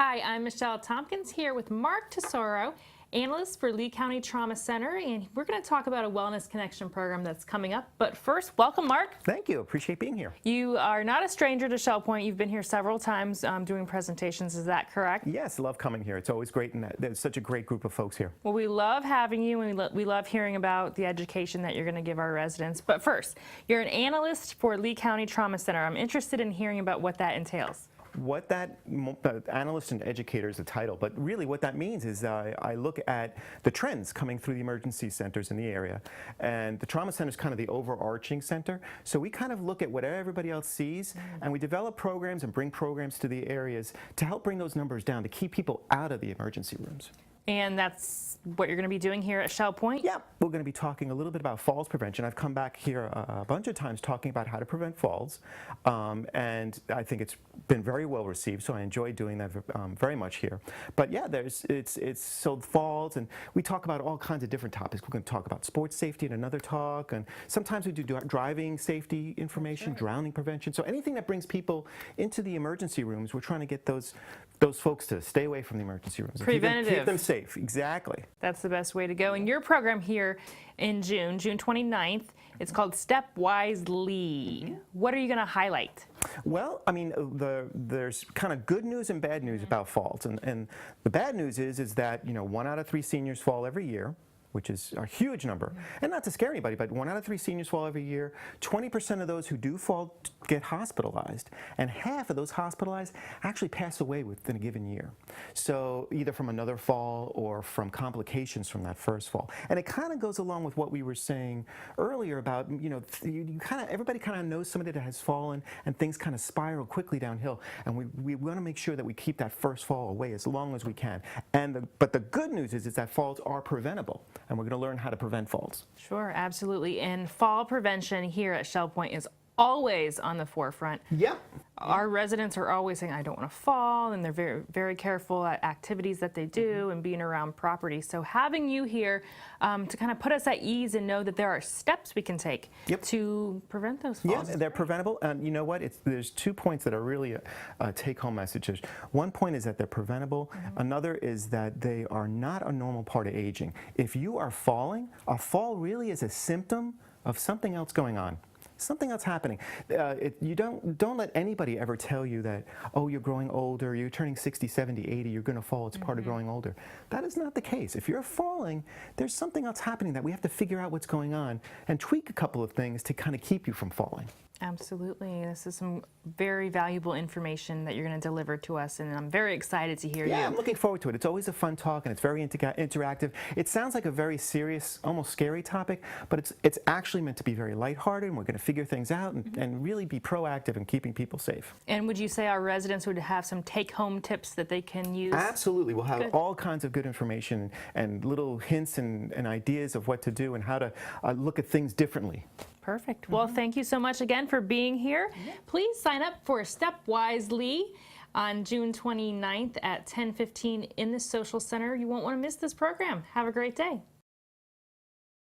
Hi, I'm Michelle Tompkins here with Mark Tesoro, analyst for Lee County Trauma Center, and we're going to talk about a Wellness Connection program that's coming up. But first, welcome, Mark. Thank you. Appreciate being here. You are not a stranger to Shell Point. You've been here several times doing presentations. Is that correct? Yes, love coming here. It's always great, and there's such a great group of folks here. Well, we love having you, and we love hearing about the education that you're going to give our residents. But first, you're an analyst for Lee County Trauma Center. I'm interested in hearing about what that entails. What that analyst and educator is the title, but really what that means is I look at the trends coming through the emergency centers in the area, and the trauma center is kind of the overarching center. So we kind of look at what everybody else sees, and we develop programs and bring programs to the areas to help bring those numbers down, to keep people out of the emergency rooms. And that's what you're going to be doing here at Shell Point? Yeah, we're going to be talking a little bit about falls prevention. I've come back here a bunch of times talking about how to prevent falls, and I think it's been very well received, so I enjoy doing that very much here. But yeah, so falls, and we talk about all kinds of different topics. We're going to talk about sports safety in another talk, and sometimes we do driving safety information, drowning prevention. So anything that brings people into the emergency rooms, we're trying to get those folks to stay away from the emergency rooms. Preventative. Keep them safe, exactly. That's the best way to go. And your program here in June 29th, it's called Step WiseLee. What are you going to highlight? Well, I mean, there's kind of good news and bad news about falls. And the bad news is that, 1 out of 3 seniors fall every year, which is a huge number. And not to scare anybody, but 1 out of 3 seniors fall every year. 20% of those who do fall get hospitalized, and half of those hospitalized actually pass away within a given year. So either from another fall or from complications from that first fall. And it kind of goes along with what we were saying earlier about, everybody kind of knows somebody that has fallen, and things kind of spiral quickly downhill. And we want to make sure that we keep that first fall away as long as we can. But the good news is that falls are preventable. And we're going to learn how to prevent falls. Sure, absolutely. And fall prevention here at Shell Point is always on the forefront. Yeah. Our residents are always saying, I don't want to fall, and they're very, very careful at activities that they do and being around property. So having you here to kind of put us at ease and know that there are steps we can take to prevent those falls. Yeah, they're preventable. And you know what? There's 2 points that are really take-home messages. One point is that they're preventable. Another is that they are not a normal part of aging. If you are falling, a fall really is a symptom of something else going on. Something else happening. You don't let anybody ever tell you that, oh, you're growing older, you're turning 60, 70, 80, you're going to fall, it's part of growing older. That is not the case. If you're falling, there's something else happening that we have to figure out what's going on and tweak a couple of things to kind of keep you from falling. Absolutely. This is some very valuable information that you're going to deliver to us, and I'm very excited to hear you. Yeah, I'm looking forward to it. It's always a fun talk, and it's very interactive. It sounds like a very serious, almost scary topic, but it's actually meant to be very lighthearted, and we're going to figure things out and really be proactive in keeping people safe. And would you say our residents would have some take-home tips that they can use? Absolutely. We'll have all kinds of good information and little hints and ideas of what to do and how to look at things differently. Perfect. Well, thank you so much again for being here. Please sign up for Step WiseLee on June 29th at 10:15 in the Social Center. You won't want to miss this program. Have a great day.